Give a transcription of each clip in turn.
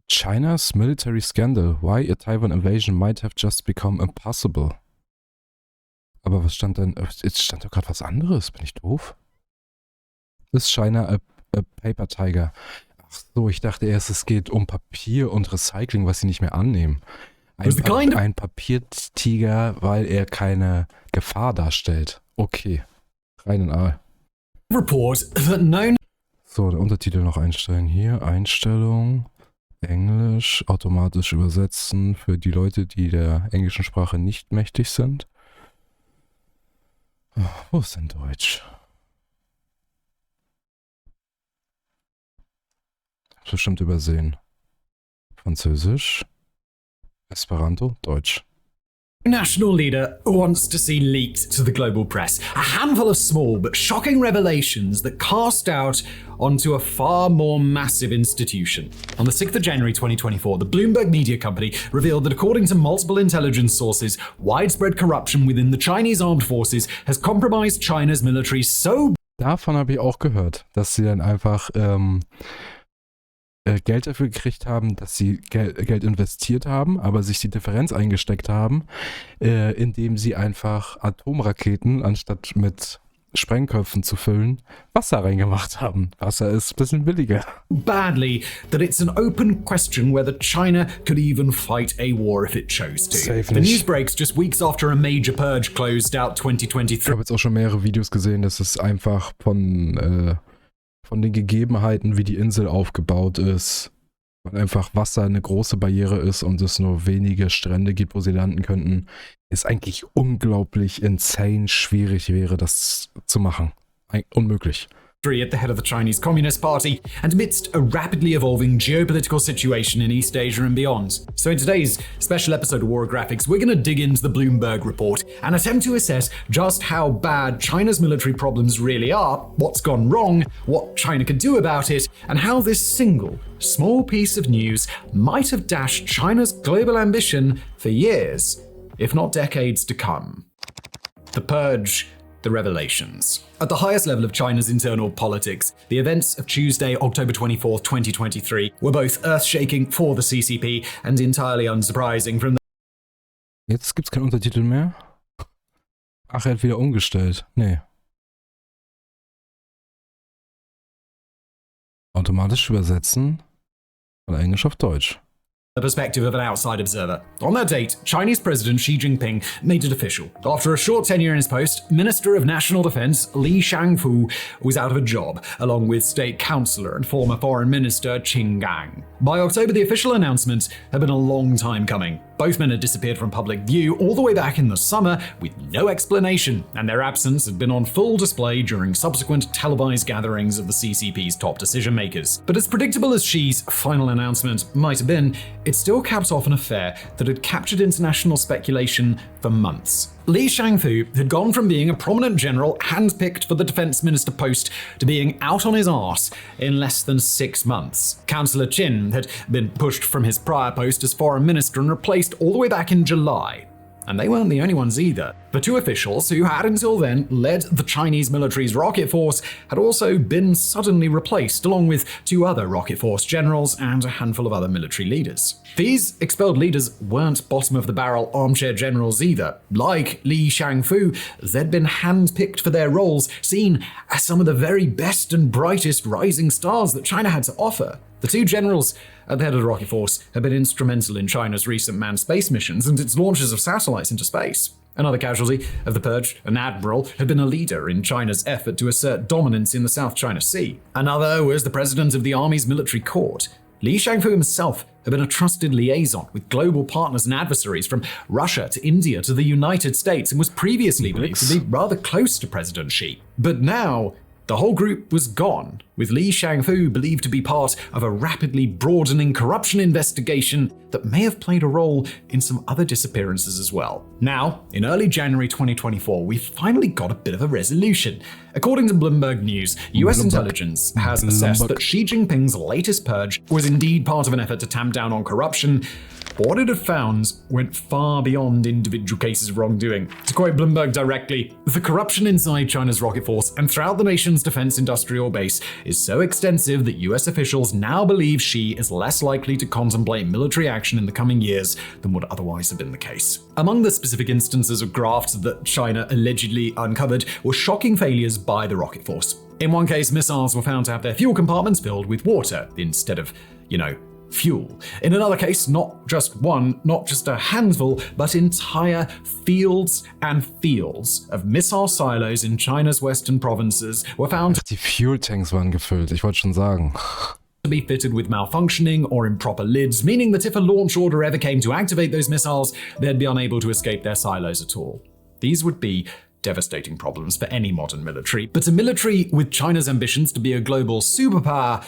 China's military scandal. Why a Taiwan invasion might have just become impossible. Aber was stand denn? Jetzt stand doch gerade was anderes. Bin ich doof? Is China a paper tiger? Ach so, ich dachte erst, es geht um Papier und Recycling, was sie nicht mehr annehmen. Ein Papiertiger, weil er keine Gefahr darstellt. Okay. Rein in Aal. Report that known. So, der Untertitel noch einstellen. Hier, Einstellung, Englisch, automatisch übersetzen für die Leute, die der englischen Sprache nicht mächtig sind. Wo ist denn Deutsch? Hab's bestimmt übersehen. Französisch, Esperanto, Deutsch. National leader wants to see leaked to the global press a handful of small but shocking revelations that cast doubt onto a far more massive institution. On the 6th of January 2024, the Bloomberg media company revealed that according to multiple intelligence sources, widespread corruption within the Chinese armed forces has compromised China's military so. Davon habe ich auch gehört, dass sie dann einfach Geld dafür gekriegt haben, dass sie Geld investiert haben, aber sich die Differenz eingesteckt haben, indem sie einfach Atomraketen, anstatt mit Sprengköpfen zu füllen, Wasser reingemacht haben. Wasser ist ein bisschen billiger. Badly that it's an open question whether China could even fight a war if it chose to. Safe The nicht. news breaks just weeks after a major purge closed out 2023. Ich habe jetzt auch schon mehrere Videos gesehen, dass es einfach von den Gegebenheiten, wie die Insel aufgebaut ist, weil einfach Wasser eine große Barriere ist und es nur wenige Strände gibt, wo sie landen könnten, ist eigentlich unglaublich insane schwierig wäre, das zu machen. Unmöglich. At the head of the Chinese Communist Party and amidst a rapidly evolving geopolitical situation in East Asia and beyond. So in today's special episode of War Graphics, we're going to dig into the Bloomberg report and attempt to assess just how bad China's military problems really are, what's gone wrong, what China can do about it, and how this single, small piece of news might have dashed China's global ambition for years, if not decades to come. The Purge. The revelations. At the highest level of China's internal politics, the events of Tuesday, October 24th, 2023 were both earth-shaking for the CCP and entirely unsurprising from the. Jetzt gibt's keinen Untertitel mehr. Ach, er hat wieder umgestellt. Nee. Automatisch übersetzen von Englisch auf Deutsch. The perspective of an outside observer. On that date, Chinese President Xi Jinping made it official. After a short tenure in his post, Minister of National Defense Li Shangfu was out of a job, along with State Councillor and former Foreign Minister Qin Gang. By October, the official announcement had been a long time coming. Both men had disappeared from public view all the way back in the summer with no explanation, and their absence had been on full display during subsequent televised gatherings of the CCP's top decision makers. But as predictable as Xi's final announcement might have been, it still capped off an affair that had captured international speculation for months. Li Shangfu had gone from being a prominent general handpicked for the defense minister post to being out on his arse in less than 6 months. Councillor Qin had been pushed from his prior post as foreign minister and replaced all the way back in July. And they weren't the only ones either. The two officials who had until then led the Chinese military's rocket force had also been suddenly replaced, along with 2 other rocket force generals and a handful of other military leaders. These expelled leaders weren't bottom-of-the-barrel armchair generals either. Like Li Shangfu, they'd been handpicked for their roles, seen as some of the very best and brightest rising stars that China had to offer. The 2 generals at the head of the rocket force had been instrumental in China's recent manned space missions and its launches of satellites into space. Another casualty of the purge, an admiral, had been a leader in China's effort to assert dominance in the South China Sea. Another was the president of the Army's military court. Li Shangfu himself had been a trusted liaison with global partners and adversaries from Russia to India to the United States and was previously believed to be rather close to President Xi. But now, the whole group was gone, with Li Shangfu believed to be part of a rapidly broadening corruption investigation that may have played a role in some other disappearances as well. Now, in early January 2024, we finally got a bit of a resolution. According to Bloomberg News, US intelligence has assessed that Xi Jinping's latest purge was indeed part of an effort to tamp down on corruption, But what it had found went far beyond individual cases of wrongdoing. To quote Bloomberg directly, the corruption inside China's rocket force and throughout the nation's defense industrial base is so extensive that US officials now believe Xi is less likely to contemplate military action in the coming years than would otherwise have been the case. Among the specific instances of grafts that China allegedly uncovered were shocking failures by the rocket force. In one case, missiles were found to have their fuel compartments filled with water instead of, fuel. In another case, not just one, not just a handful, but entire fields and fields of missile silos in China's western provinces were found Die Fuel-Tanks waren gefüllt, ich wollte schon sagen. to be fitted with malfunctioning or improper lids, meaning that if a launch order ever came to activate those missiles, they'd be unable to escape their silos at all. These would be devastating problems for any modern military. But a military with China's ambitions to be a global superpower,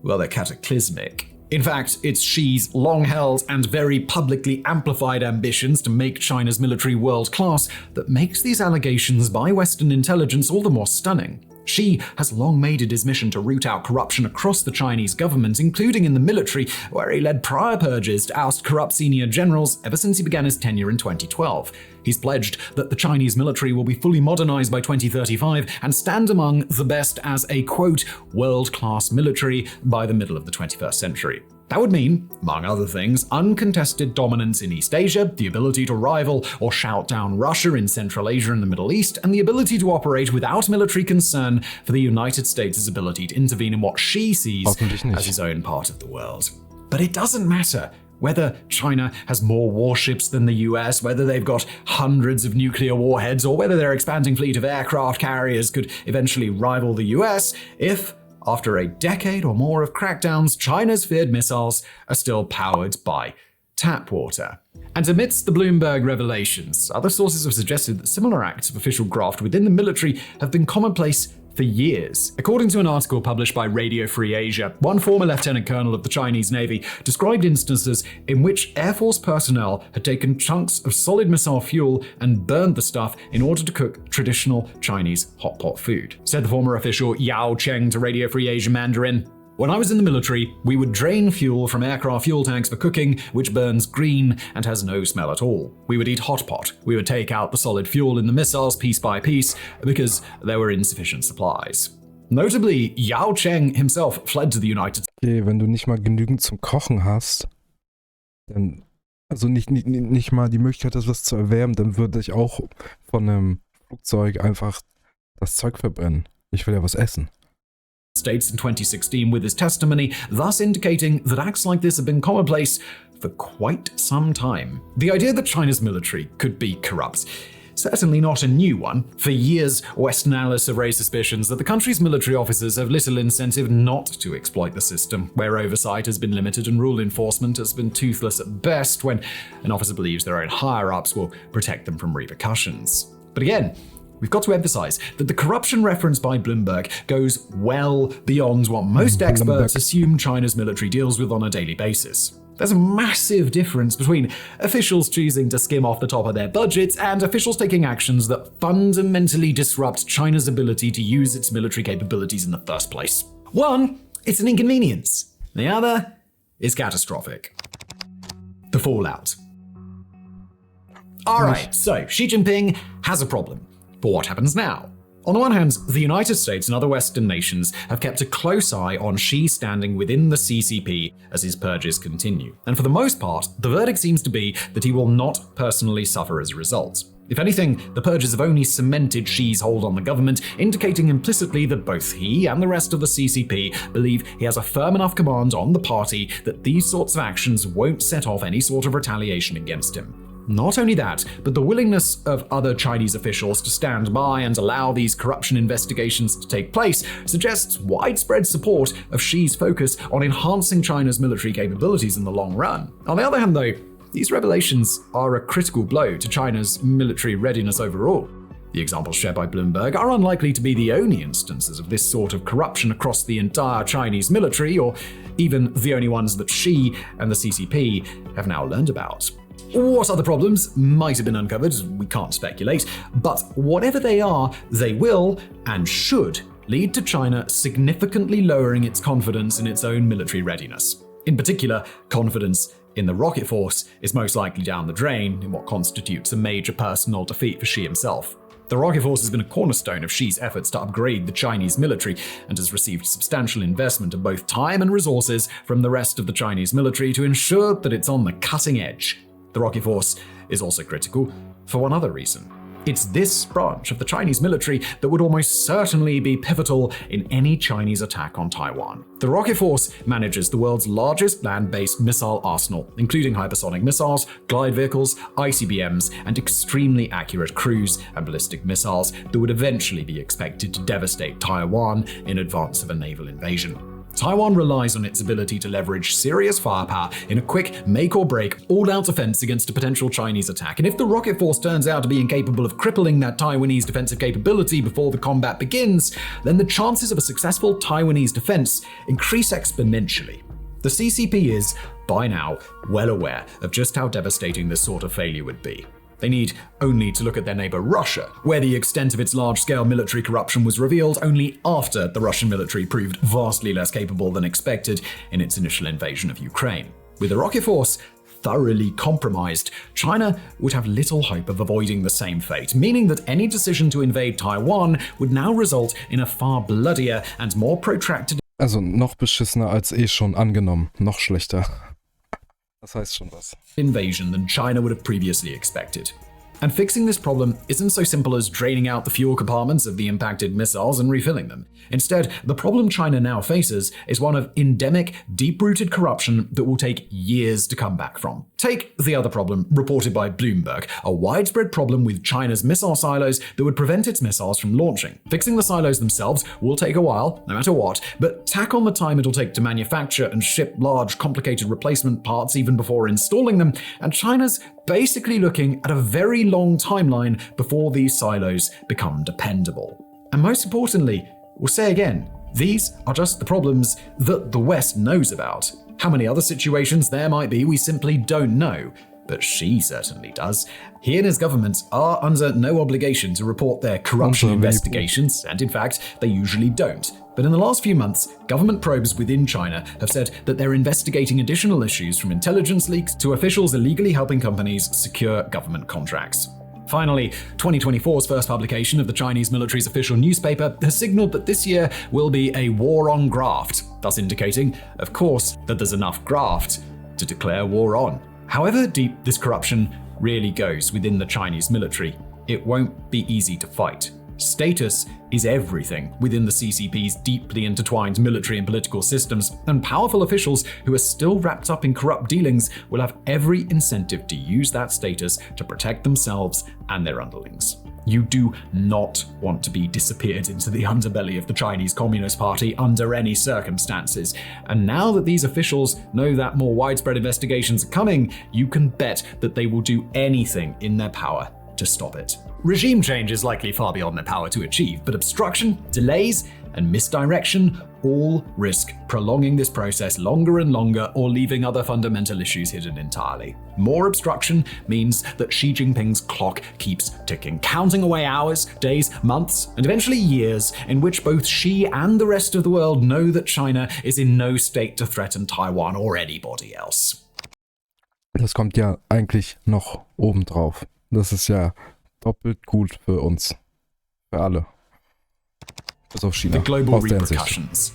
well, they're cataclysmic. In fact, it's Xi's long-held and very publicly amplified ambitions to make China's military world-class that makes these allegations by Western intelligence all the more stunning. Xi has long made it his mission to root out corruption across the Chinese government, including in the military, where he led prior purges to oust corrupt senior generals ever since he began his tenure in 2012. He's pledged that the Chinese military will be fully modernized by 2035 and stand among the best as a, quote, world-class military by the middle of the 21st century. That would mean, among other things, uncontested dominance in East Asia, the ability to rival or shout down Russia in Central Asia and the Middle East, and the ability to operate without military concern for the United States' ability to intervene in what Xi sees as his own part of the world. But it doesn't matter whether China has more warships than the US, whether they've got hundreds of nuclear warheads, or whether their expanding fleet of aircraft carriers could eventually rival the US, if after a decade or more of crackdowns, China's feared missiles are still powered by tap water. And amidst the Bloomberg revelations, other sources have suggested that similar acts of official graft within the military have been commonplace for years. According to an article published by Radio Free Asia, one former lieutenant colonel of the Chinese Navy described instances in which Air Force personnel had taken chunks of solid missile fuel and burned the stuff in order to cook traditional Chinese hot pot food. Said the former official Yao Cheng to Radio Free Asia Mandarin, "When I was in the military, we would drain fuel from aircraft fuel tanks for cooking, which burns green and has no smell at all. We would eat hot pot. We would take out the solid fuel in the missiles piece by piece because there were insufficient supplies." Notably, Yao Cheng himself fled to the United States. Okay, wenn du nicht mal genügend zum Kochen hast, dann, also nicht mal die Möglichkeit hast, was zu erwärmen, dann würde ich auch von einem Flugzeug einfach das Zeug verbrennen. Ich will ja was essen. States in 2016 with his testimony, thus indicating that acts like this have been commonplace for quite some time. The idea that China's military could be corrupt, certainly not a new one. For years, Western analysts have raised suspicions that the country's military officers have little incentive not to exploit the system, where oversight has been limited and rule enforcement has been toothless at best when an officer believes their own higher-ups will protect them from repercussions. But again, we've got to emphasize that the corruption referenced by Bloomberg goes well beyond what most experts assume China's military deals with on a daily basis. There's a massive difference between officials choosing to skim off the top of their budgets and officials taking actions that fundamentally disrupt China's ability to use its military capabilities in the first place. One, it's an inconvenience. The other is catastrophic. The fallout. All right, so Xi Jinping has a problem. But what happens now? On the one hand, the United States and other Western nations have kept a close eye on Xi standing within the CCP as his purges continue. And for the most part, the verdict seems to be that he will not personally suffer as a result. If anything, the purges have only cemented Xi's hold on the government, indicating implicitly that both he and the rest of the CCP believe he has a firm enough command on the party that these sorts of actions won't set off any sort of retaliation against him. Not only that, but the willingness of other Chinese officials to stand by and allow these corruption investigations to take place suggests widespread support of Xi's focus on enhancing China's military capabilities in the long run. On the other hand, though, these revelations are a critical blow to China's military readiness overall. The examples shared by Bloomberg are unlikely to be the only instances of this sort of corruption across the entire Chinese military, or even the only ones that Xi and the CCP have now learned about. What other problems might have been uncovered, we can't speculate, but whatever they are, they will and should lead to China significantly lowering its confidence in its own military readiness. In particular, confidence in the rocket force is most likely down the drain in what constitutes a major personal defeat for Xi himself. The rocket force has been a cornerstone of Xi's efforts to upgrade the Chinese military and has received substantial investment of both time and resources from the rest of the Chinese military to ensure that it's on the cutting edge. The rocket force is also critical for one other reason. It's this branch of the Chinese military that would almost certainly be pivotal in any Chinese attack on Taiwan. The rocket force manages the world's largest land-based missile arsenal, including hypersonic missiles, glide vehicles, ICBMs, and extremely accurate cruise and ballistic missiles that would eventually be expected to devastate Taiwan in advance of a naval invasion. Taiwan relies on its ability to leverage serious firepower in a quick make-or-break, all-out defense against a potential Chinese attack. And if the rocket force turns out to be incapable of crippling that Taiwanese defensive capability before the combat begins, then the chances of a successful Taiwanese defense increase exponentially. The CCP is, by now, well aware of just how devastating this sort of failure would be. They need only to look at their neighbor Russia, where the extent of its large-scale military corruption was revealed only after the Russian military proved vastly less capable than expected in its initial invasion of Ukraine. With the rocket force thoroughly compromised, China would have little hope of avoiding the same fate, meaning that any decision to invade Taiwan would now result in a far bloodier and more protracted Also noch beschissener als eh schon angenommen. Noch schlechter. Das heißt schon was. Invasion than China would have previously expected. And fixing this problem isn't so simple as draining out the fuel compartments of the impacted missiles and refilling them. Instead, the problem China now faces is one of endemic, deep-rooted corruption that will take years to come back from. Take the other problem reported by Bloomberg, a widespread problem with China's missile silos that would prevent its missiles from launching. Fixing the silos themselves will take a while, no matter what, but tack on the time it'll take to manufacture and ship large, complicated replacement parts even before installing them, and China's basically looking at a very long timeline before these silos become dependable. And most importantly, we'll say again, these are just the problems that the West knows about. How many other situations there might be, we simply don't know. But Xi certainly does. He and his government are under no obligation to report their corruption investigations, and in fact, they usually don't. But in the last few months, government probes within China have said that they're investigating additional issues from intelligence leaks to officials illegally helping companies secure government contracts. Finally, 2024's first publication of the Chinese military's official newspaper has signaled that this year will be a war on graft, thus indicating, of course, that there's enough graft to declare war on. However deep this corruption really goes within the Chinese military, it won't be easy to fight. Status is everything within the CCP's deeply intertwined military and political systems, and powerful officials who are still wrapped up in corrupt dealings will have every incentive to use that status to protect themselves and their underlings. You do not want to be disappeared into the underbelly of the Chinese Communist Party under any circumstances. And now that these officials know that more widespread investigations are coming, you can bet that they will do anything in their power to stop it. Regime change is likely far beyond their power to achieve, but obstruction, delays, and misdirection all risk prolonging this process longer and longer or leaving other fundamental issues hidden entirely. More obstruction means that Xi Jinping's clock keeps ticking, counting away hours, days, months, and eventually years in which both Xi and the rest of the world know that China is in no state to threaten Taiwan or anybody else. Das kommt ja eigentlich noch obendrauf. Das ist ja doppelt gut für uns. Für alle. Bis auf China. The global repercussions.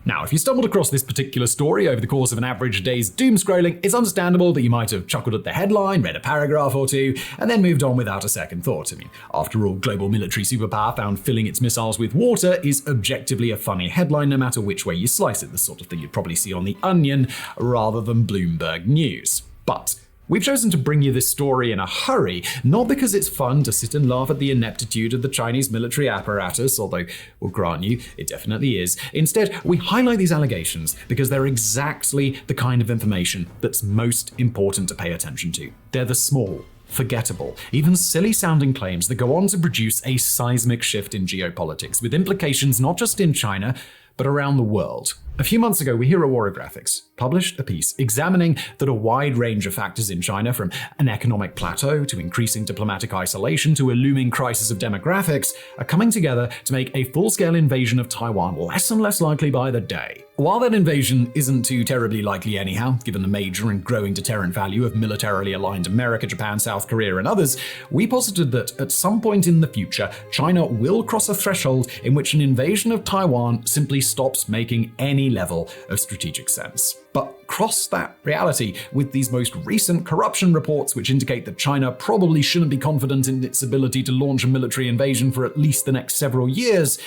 Now, if you stumbled across this particular story over the course of an average day's doom scrolling, it's understandable that you might have chuckled at the headline, read a paragraph or two, and then moved on without a second thought. I mean, after all, global military superpower found filling its missiles with water is objectively a funny headline no matter which way you slice it, the sort of thing you'd probably see on The Onion rather than Bloomberg News. But we've chosen to bring you this story in a hurry, not because it's fun to sit and laugh at the ineptitude of the Chinese military apparatus, although we'll grant you, it definitely is. Instead, we highlight these allegations because they're exactly the kind of information that's most important to pay attention to. They're the small, forgettable, even silly-sounding claims that go on to produce a seismic shift in geopolitics, with implications not just in China, but around the world. A few months ago, We Here at Warographics published a piece examining that a wide range of factors in China, from an economic plateau to increasing diplomatic isolation to a looming crisis of demographics, are coming together to make a full-scale invasion of Taiwan less and less likely by the day. While that invasion isn't too terribly likely anyhow, given the major and growing deterrent value of militarily aligned America, Japan, South Korea, and others, we posited that at some point in the future, China will cross a threshold in which an invasion of Taiwan simply stops making any level of strategic sense. But cross that reality with these most recent corruption reports, which indicate that China probably shouldn't be confident in its ability to launch a military invasion for at least the next several years,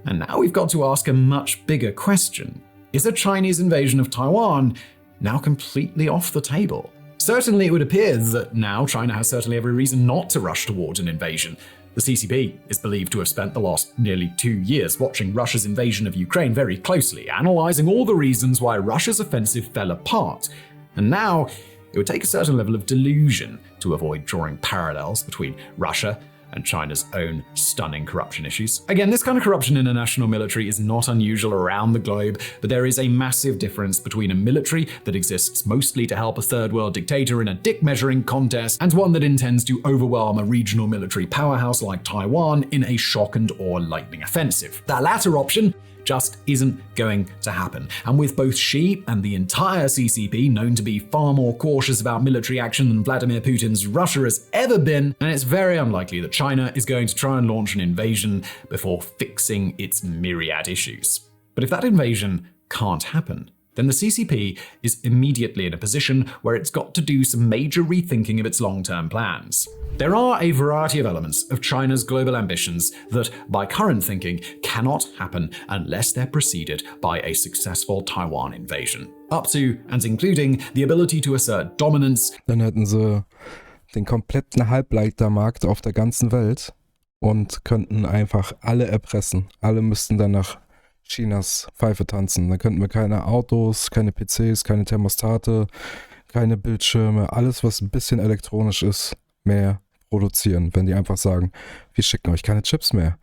and now we've got to ask a much bigger question. Is a Chinese invasion of Taiwan now completely off the table? Certainly it would appear that now China has certainly every reason not to rush towards an invasion. The CCP is believed to have spent the last nearly 2 years watching Russia's invasion of Ukraine very closely, analyzing all the reasons why Russia's offensive fell apart. And now it would take a certain level of delusion to avoid drawing parallels between Russia and China's own stunning corruption issues. Again, this kind of corruption in a national military is not unusual around the globe, but there is a massive difference between a military that exists mostly to help a third world dictator in a dick-measuring contest and one that intends to overwhelm a regional military powerhouse like Taiwan in a shock and awe lightning offensive. That latter option just isn't going to happen. And with both Xi and the entire CCP known to be far more cautious about military action than Vladimir Putin's Russia has ever been, and it's very unlikely that China is going to try and launch an invasion before fixing its myriad issues. But if that invasion can't happen, then the CCP is immediately in a position where it's got to do some major rethinking of its long-term plans. There are a variety of elements of China's global ambitions that, by current thinking, cannot happen unless they're preceded by a successful Taiwan invasion. Up to and including the ability to assert dominance. Dann hätten sie den kompletten Halbleitermarkt auf der ganzen Welt und könnten einfach alle erpressen. Alle müssten dann nach Chinas Pfeife tanzen. Dann könnten wir keine Autos, keine PCs, keine Thermostate, keine Bildschirme, alles, was ein bisschen elektronisch ist, mehr produzieren, wenn die einfach sagen, wir schicken euch keine Chips mehr.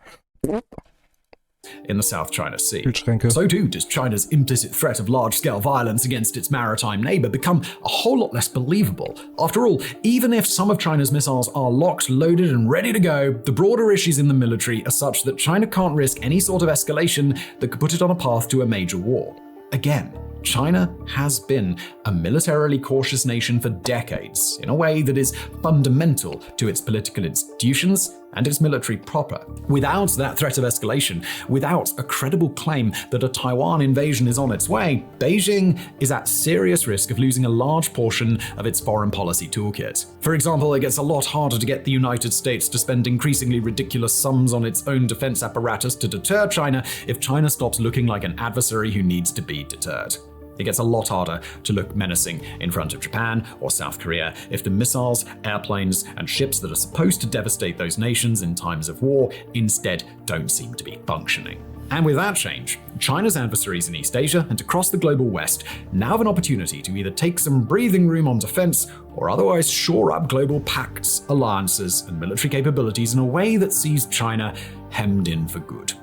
In the South China Sea. Kühlschränke. So too does China's implicit threat of large-scale violence against its maritime neighbor become a whole lot less believable. After all, even if some of China's missiles are locked, loaded, and ready to go, the broader issues in the military are such that China can't risk any sort of escalation that could put it on a path to a major war. Again, China has been a militarily cautious nation for decades, in a way that is fundamental to its political institutions and its military proper. Without that threat of escalation, without a credible claim that a Taiwan invasion is on its way, Beijing is at serious risk of losing a large portion of its foreign policy toolkit. For example, it gets a lot harder to get the United States to spend increasingly ridiculous sums on its own defense apparatus to deter China if China stops looking like an adversary who needs to be deterred. It gets a lot harder to look menacing in front of Japan or South Korea if the missiles, airplanes, and ships that are supposed to devastate those nations in times of war instead don't seem to be functioning. And with that change, China's adversaries in East Asia and across the global West now have an opportunity to either take some breathing room on defense or otherwise shore up global pacts, alliances, and military capabilities in a way that sees China hemmed in for good.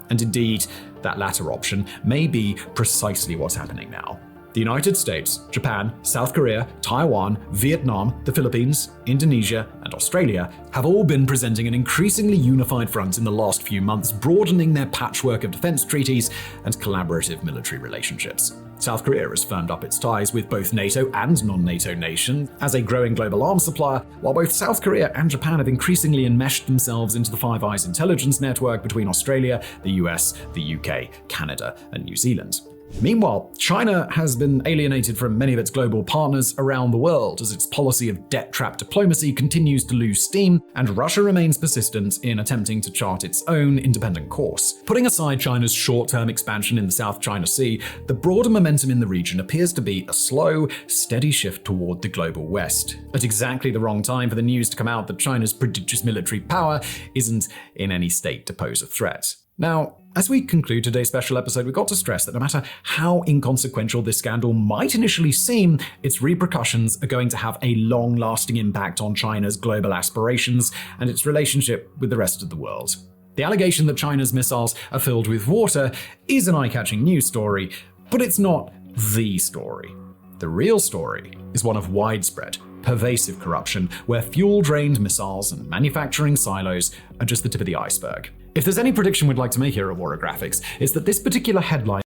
And indeed, that latter option may be precisely what's happening now. The United States, Japan, South Korea, Taiwan, Vietnam, the Philippines, Indonesia, and Australia have all been presenting an increasingly unified front in the last few months, broadening their patchwork of defense treaties and collaborative military relationships. South Korea has firmed up its ties with both NATO and non-NATO nations as a growing global arms supplier, while both South Korea and Japan have increasingly enmeshed themselves into the Five Eyes intelligence network between Australia, the US, the UK, Canada, and New Zealand. Meanwhile, China has been alienated from many of its global partners around the world as its policy of debt-trap diplomacy continues to lose steam, and Russia remains persistent in attempting to chart its own independent course. Putting aside China's short-term expansion in the South China Sea, the broader momentum in the region appears to be a slow, steady shift toward the global West. At exactly the wrong time for the news to come out that China's prodigious military power isn't in any state to pose a threat. Now, as we conclude today's special episode, we've got to stress that no matter how inconsequential this scandal might initially seem, its repercussions are going to have a long-lasting impact on China's global aspirations and its relationship with the rest of the world. The allegation that China's missiles are filled with water is an eye-catching news story, But it's not the story. The real story is one of widespread, pervasive corruption, where fuel-drained missiles and manufacturing silos are just the tip of the iceberg. If there's any prediction we'd like to make here at Warographics, it's that this particular headline,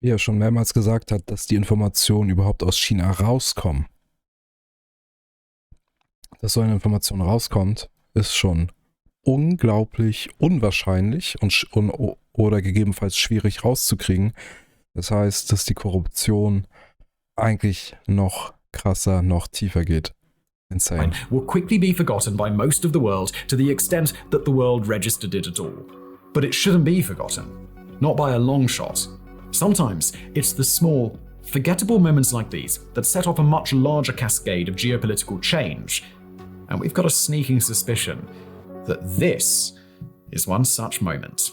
wie er schon mehrmals gesagt hat, dass die Informationen überhaupt aus China rauskommen. Dass so eine Information rauskommt, ist schon unglaublich unwahrscheinlich oder gegebenenfalls schwierig rauszukriegen. Das heißt, dass die Korruption eigentlich noch krasser, noch tiefer geht. Insane. will quickly be forgotten by most of the world to the extent that the world registered it at all. But it shouldn't be forgotten. Not by a long shot. Sometimes it's the small, forgettable moments like these that set off a much larger cascade of geopolitical change. And we've got a sneaking suspicion that this is one such moment.